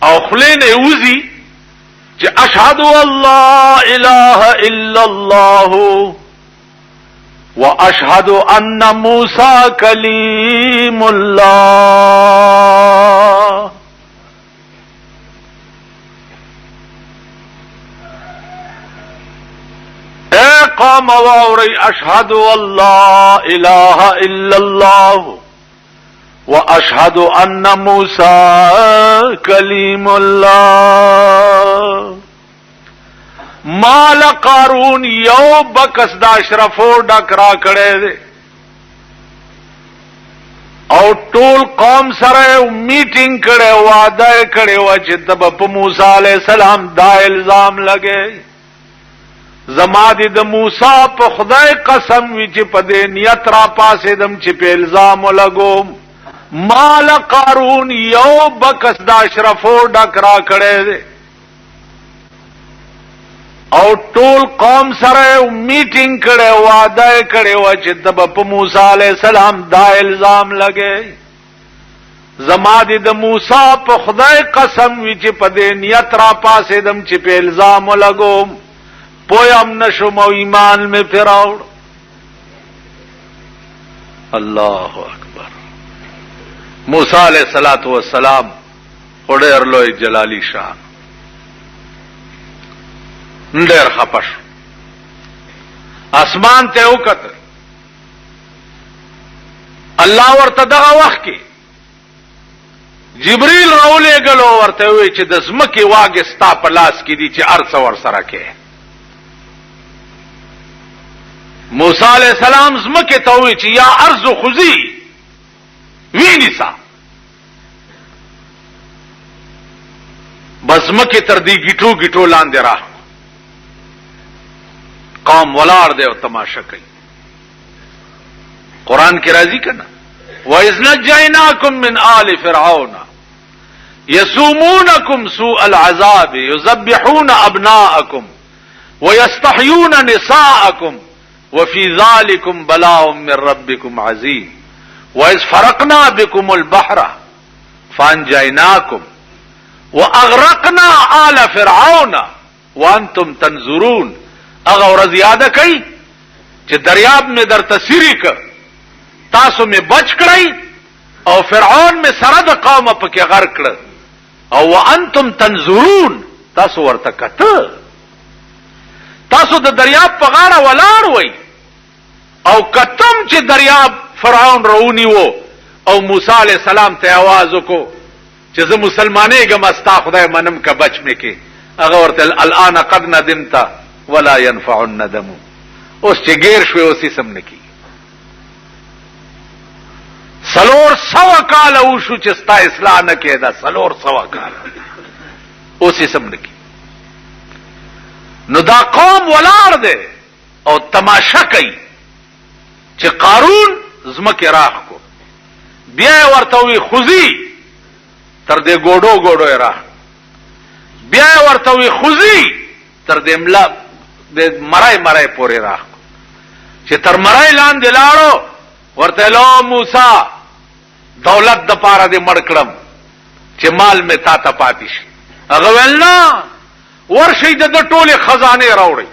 او خلین اوزی چې اشهد ان لا اله الا الله واشهد ان موسی کلیم الله. اے قوم واوری اشهد ان لا اله الا الله واشهد ان موسی کلیم الله. مال قارون یو بکس دا اشرفو ډکرا کړي دي او ټول قوم سره میټینګ کړي وعده کړي و چې تب په موسی عليه السلام دا الزام لګي زما د موسی په خدای قسم وی چې په دې نیت را پاسې دم چې په الزام لګوم. مال قارون یو بکس دا اشرفو ډکرا کړي دي او ټول قوم سره میټینګ کړي وعده کړي و چې تب په موسی عليه السلام دا الزام لګي زما د موسی په خدای قسم وی چې په دې نیت را پاسې دم چې په الزام لګوم پویم نشم او ایمان میں پھراوڑ. اللہ اکبر. موسی علیہ الصلوۃ والسلام اڑیر لوی جلالی شان ډیر خپش اسمان ته وکړ. الله ورته دغه وخت کې جبريل راولې غلو ورته وی چې د زمکه واګه ستا په لاس کې دي چې ارڅ ور سره کې. موسی علیہ السلام زمکه ته وی چې یا ارض خذی وینیسا بس مکه تر دی گیټو گیټو لاندې را قوم ولاړ دی او تماشا کوي. قران کې راځي کنه وَإِذْ نَجَّيْنَاكُمْ مِنْ آلِ فِرْعَوْنَ يَسُومُونَكُمْ سُوءَ الْعَذَابِ يُذَبِّحُونَ أَبْنَاءَكُمْ وَيَسْتَحْيُونَ نِسَاءَكُمْ وفي ذلكم بلاء من ربكم عظيم وإذ فرقنا بكم البحر فانجيناكم واغرقنا آل فرعون وانتم تنظرون. اغه زیاده کوي چې دریاب میں در تسری ک تاسو میں بچ کړی او فرعون میں سره د قوم پکې غرق کړ او وانتم تنظرون تاسو ورته کته. تاسو د دریاب په غاړه ولاړ وای او کتم چې دریاب فرعون رونی وو او موسی علیہ السلام ته आवाज وکړو چې زه مسلمانې ګم استا خدای منم کا بچ مې کې. هغه ورته الان قد ندمت ولا ينفع الندم. اوس چې غیر شوي اوس یې سم نکی. سلور سوا کال او شو چې ستا اصلاح نه کېدا سلور سوا کال اوس یې سم نکی. نو دا قوم ولاړ دی او تماشا کوي چې قارون زمکه راخ کو. بیا ورته وی خوزی تر دې ګوډو ګوډو راخ. بیا ورته وی خوزی تر دې ملا د مرای مرای پورې راخ چې تر مرای لاندې لاړو ورته لو موسی دولت د پاره دې مړ کړم چې مال می تا ته پاتې شي. هغه ویلنا ورشي د ټوله خزانه راوړي.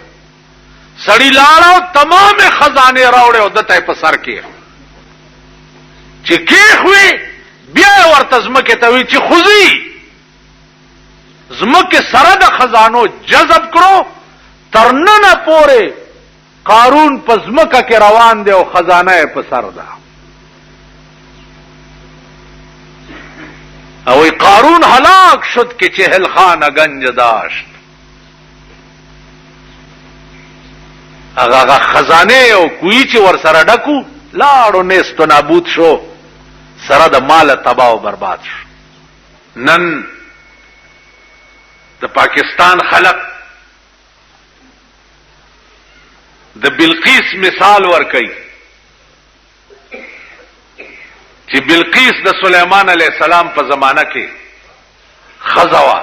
سړی لاړو تمام خزانه راوړي او دته په سر کې چې کې خوې بیا ورته زمکه ته وی چې خوځي زمکه سره د خزانو جذب کړو ترننه پوره قارون په زمکه کې روان دی او خزانه په سر ده. او قارون هلاک شد که چهل خانه گنج داشت. هغه خزانه او کوی چې ور سره ډکو لاړو نستو نابود شو سره د مال تباہ او برباد شو. نن د پاکستان خلق د بلقیس مثال ور کوي چې بلقیس د سليمان عليه السلام په زمانہ کې خزوا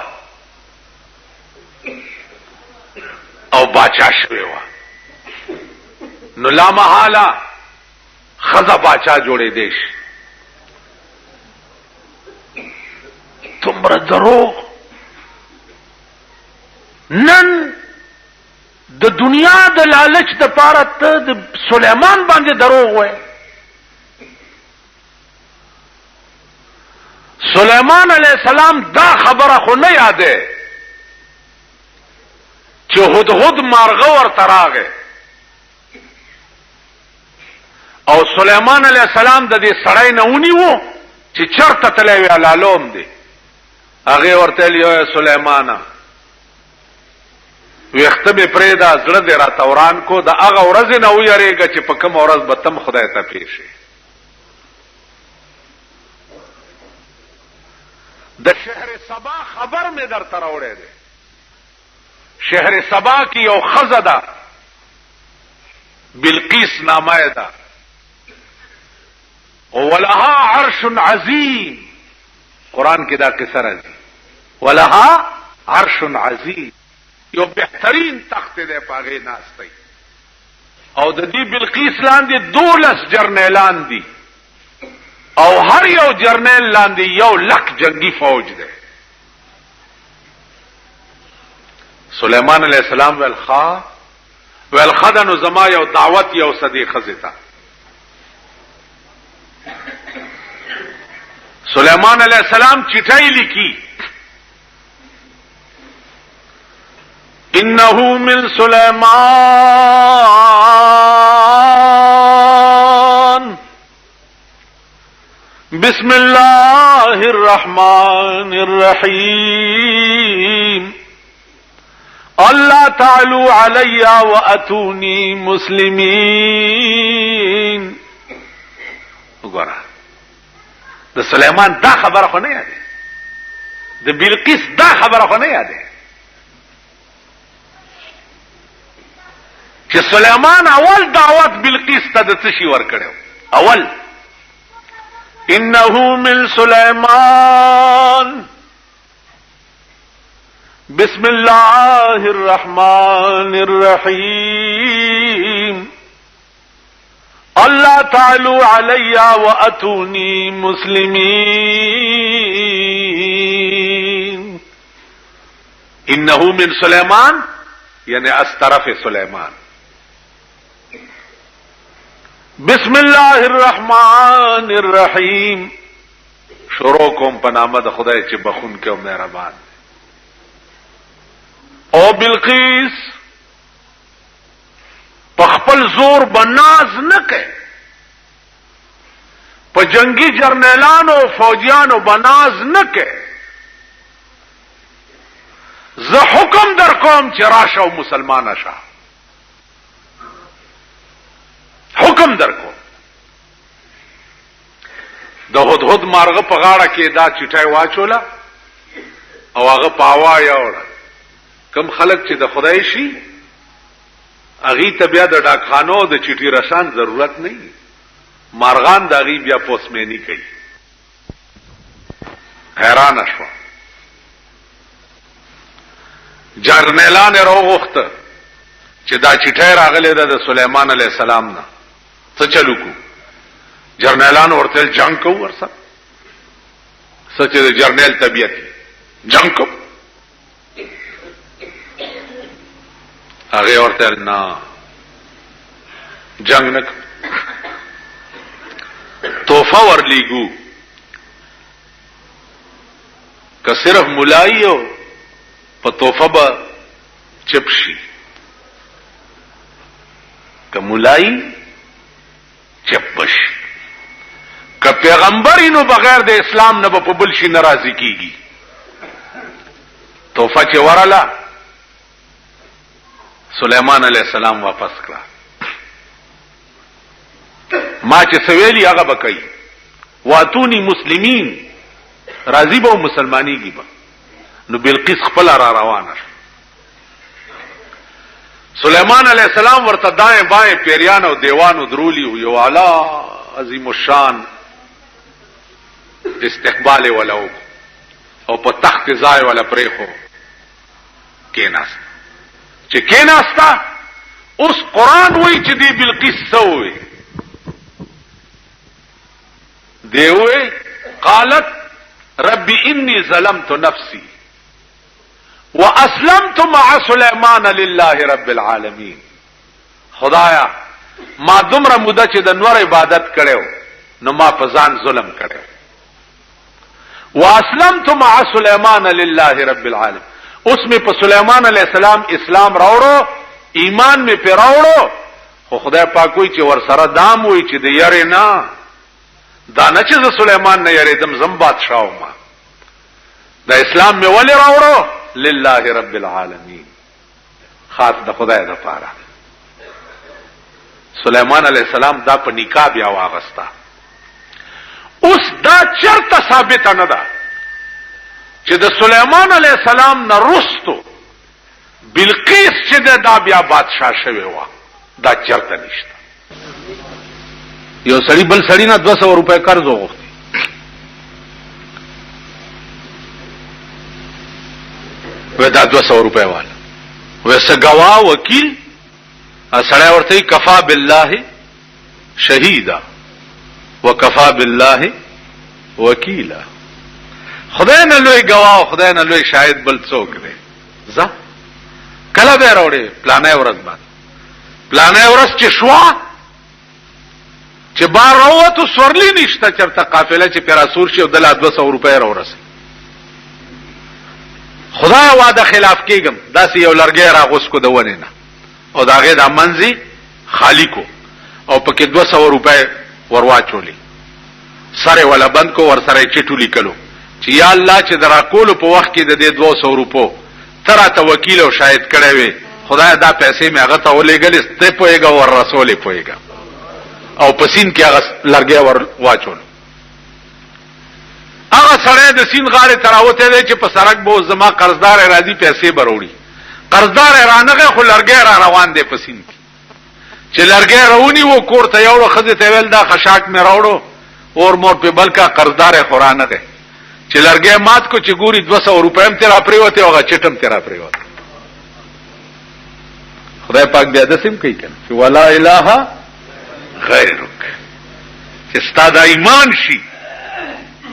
او باچا شوی و. نو لا محاله خزا باچا جوړې دیش. تمره دروغ نن د دنیا د لالچ د پاره ته د سليمان باندې دروغ وای. سليمان علیہ السلام دا خبره خو نه یاده چې هدهد مارغه ورته راغی او سليمان علیہ السلام د دې سړی نه ونیو چې چرته تللی وی علالوم دی. هغه ورته ویل سليمان ویخته به پرېدا زړه دې را توران کو د هغه ورځ نه ویریږي چې په کوم ورځ به تم خدای ته پیښې. د شهر سبا خبر می در تراوړې ده. شهر سبا کی یو خزه ده بلقیس نامه ده ولها عرش عظیم. قران کې دا قصه راځي ولها عرش عظیم یو بهترین تخت ده پاغه ناشتي او د دې بلقیس لاندې 12 جرنیلان دي او هر یو جرنیل لاندې 1,00,000 جنگی فوج ده. سليمان علیہ السلام والخدن زما یو دعوت یو صدیق خزتا. سليمان علیہ السلام چټای لیکي انه من سليمان بسم الله الرحمن الرحيم الله تعالوا علي واتوني مسلمين. وګوره د سليمان دا خبره خو نه یاده د بلقیس دا خبره خو نه یاده چې سليمان اول دعوت بلقیس ته د څه شي ور کړو. اول انه من سليمان بسم الله الرحمن الرحيم الله تعالوا علي واتوني مسلمين. انه من سليمان یعنی از طرف سليمان. بسم الله الرحمن الرحیم شروع کوم په نامه د خدای چې بخون کې او مهربان. او بلقیس په خپل زور بناز نه کوي په جنگي جرنیلانو او فوجیانو بناز نه کوي. زه حکم در کوم چې راشه او مسلمان شه. حکم در کوم. د هدهد مارغه په غاړه کې دا چټای واچولا او هغه پاوا یاوړه. کم خلک چې د خدای شي اغي ته بیا د ډاکخانو د چټي رسان ضرورت نه. مارغان د اغي بیا پوسمنی کوي. حیران شو. جرنیلان راوغخته چې دا چټای راغله د سليمان علیہ السلام نه څه چلو کو. جرنیلان ورته جنگ کو ورسره سچ د جرنیل طبيعت جنگ کو. هغه ورته نه جنگ نه توفه ورلیګو که صرف ملایو په توفه به چپشي که ملای چپش که پیغمبرینو بغیر د اسلام نه په بل شي ناراضي کیږي. توفه چې وراله سليمان علیہ السلام واپس کړه. ما چې سویلی هغه بکای واتونی مسلمین راضی به مسلمانیږي به. نو بلقیس خپل را روانه سليمان علیہ السلام ورته دائیں بائیں پیریان او دیوانو درولی یو اعلی عظیم الشان استقبال ولو او په تخت ځای ولا پریخو کیناست. چې کیناستا اوس قران وای چې دی بلقیس سوې دی وای قالت رب انی ظلمت نفسی واسلمت مع سليمان لله رب العالمین. خدایا ما دومره موده چې د نور عبادت کړو نو ما په ځان ظلم کړو. واسلمت مع سليمان لله رب العالمین. اوس می په سليمان علیہ السلام اسلام راوړو، ایمان می په راوړو، خو خدای پاک وی چې ور سره دام وی چې د یری نه دا نه چې د سليمان نه یریدم زم بادشاہ ما د اسلام می ولې راوړو لله رب العالمین، خاص د خدای لپاره. سليمان علیہ السلام دا په نکاح بیا واغستا. اوس دا چرته ثابت نه ده چې د سليمان علیہ السلام نه رستو بلقیس چې دا بیا بادشاہ شوی و، دا چرته نشته. یو سړی بل سړی نه 200 روپے قرض وغوښتي، و دا 200 روپے والا ویسه گواه وکیل سړی ورته کفا بالله شهیدا وکفا بالله وکیلا. خدای نه لوی گواه، خدای نه لوی شاهد بل څوک دی. ځه کله به راوړي پلانې ورځ باندې، پلانې ورځ چې شوا چې بار راوته سورلی نشته چرته قافله چې پیراسور شي او د 200 روپے راورسي. خدای وعده خلاف کېږم داسې یو لرګي راغوس کو د ونه نه او داغه د منځي خالی کو او پکې 200 روپے ورواچولې، سره ولا بند کو ور سره چټو لیکلو چې یا الله چې درا کول په وخت کې د دې 200 روپو ترا ته وکیل او شاهد کړي وي، خدای دا پیسې مې هغه ته ولېګلې ته پويګا ور رسولې پويګا او پسین کې هغه لرګي ور واچول. هغه سره د سین غاړه تراوته دی چې په سرک بو زما قرضدار راځي پیسې بروړي، قرضدار رانغه خو لرګي را روان دی پسین کې چې لرګي راونی وو کور ته یو خزه ته ویل دا خشاک مې راوړو اور مور په بلکا قرضدار قرانه ده چې لرګي مات کو چې ګوري 200 روپے هم تیرا پریوته او چټم تیرا پریوته. خدای پاک دې دسم کوي کنه چې ولا اله غیرک، چې ستاسو ایمان شي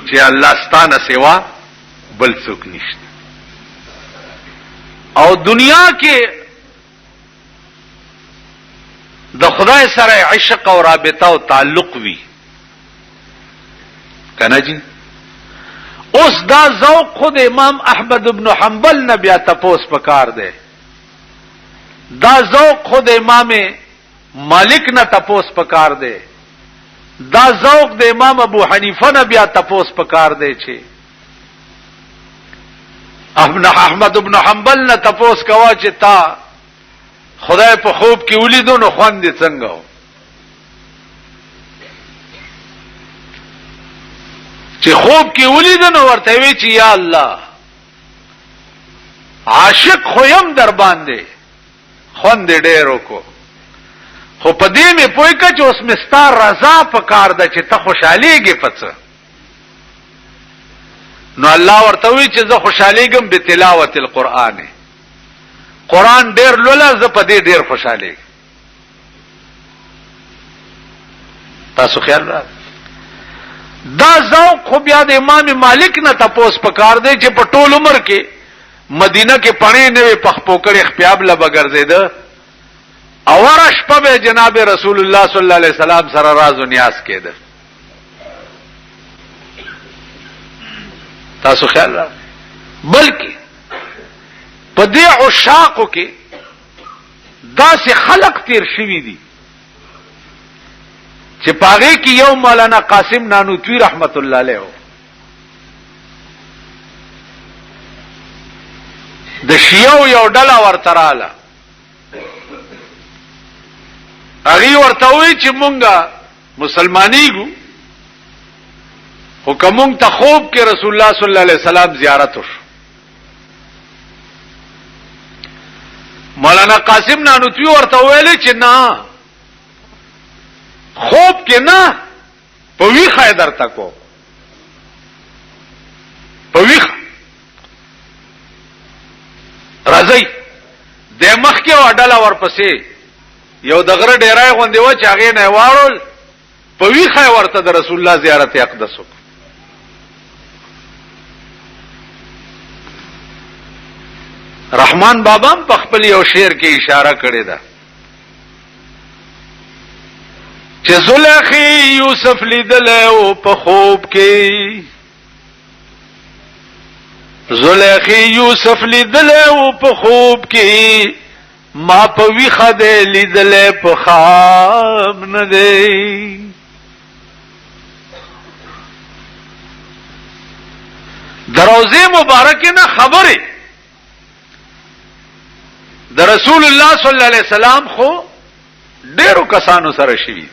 چې الله ستانه سوا بل څوک نشته. او دنیا کې د خدای سره عشق او رابطه او تعلق وي کنه جی. اوس دا ذوق خود امام احمد ابن حنبل نه بیا تپوس پکار دی، دا ذوق خود امام مالک نه تپوس پکار دی، دا ذوق د امام ابو حنیفه نه بیا تپوس پکار دی چې احمد ابن حنبل نه تپوس کوا چې تا خدای په خوب کې ولیدو نو خوان دي څنګه چې خوب کې ولیدو نو ورته وی چې یا الله عاشق خو يم در باندې خوان دې ډېرو کو، خو په دې مې پوي کا چې اوس مستار رضا پکار ده چې ته خوشاليږي پڅ. نو الله ورته وی چې زه خوشاليږم به تلاوت القرآن، قرآن ډېر لولا زه په دې ډېر خوشاليږم. تاسو خیال را دا ذوق خو بیا د امام مالک نه تپوس پکار دی چې په ټول عمر کې مدینه کې پړې نه پخپو کړي خپیاب لا بغرزیده او ورش په جناب رسول الله صلی الله علیه وسلم سره راز و نیاز کېده. تاسو خیال را بلکې په دې عشاقو کې داسې خلق تیر شوي دي چې پاغه کې یو مولانا قاسم نانوتوی رحمت الله علیه د شیعو یو ډله ورتراله، هغه ورته وی چې مونږه مسلمانېږو خو کوم ته خوب کې رسول الله صلی الله علیه وسلم زیارت وشو. مولانا قاسم نانوتوی ورته ویل چې نه خوب کې نه په ویخه درته کو، په ویخه راځي د مخ کې وډاله ورپسې یو دغره ډیرای غوندې و چې هغه نه واړول په ویخه ورته د رسول الله زیارت اقدس وکړه. رحمان بابا په خپل یو شعر کې اشاره کړې ده چې زلیخی یوسف لیدل او په خوب کې زلیخی یوسف لیدل او په خوب کې ما په ویخه دې لیدل په خواب نه دی دروازه مبارکه نه خبره د رسول الله صلی الله علیه وسلم خو ډیرو کسانو سره شوی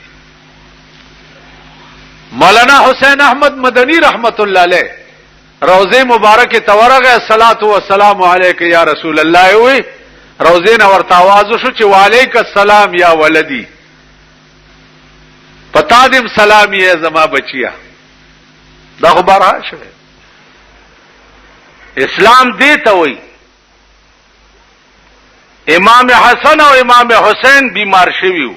مولانا حسین احمد مدنی رحمت الله علیه روضه مبارکه تورغه الصلاۃ والسلام علیک یا رسول الله وی روضه نه ورته आवाज شو چې وعلیک السلام یا ولدی پتا دې سلام یې زما بچیا دا خبره شوه اسلام دې ته وی امام حسن او امام حسین بیمار شویو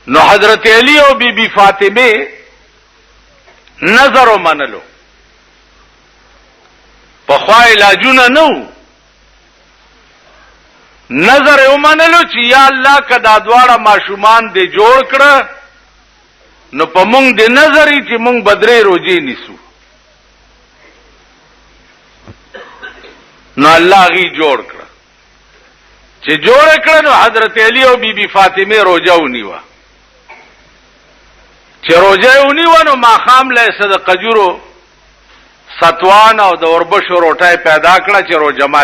نو حضرت علی او بی بی فاطمه نظر ومنلو په خوا علاجونه نو نظر ومنلو چې یا الله کدا دواړه ماشومان دې جوړ کړه نو په مونږ دې نظرې چې مونږ بدرې روزي نیسو نو الله غي جوړ کړ چې جوړ کړ نو حضرت علی او بی بی فاطمه روزه ونیوا چې روزه ونیوا نو ماخام له صدقه جوړو ستوان او د اوربشو روټای پیدا کړه چې روزه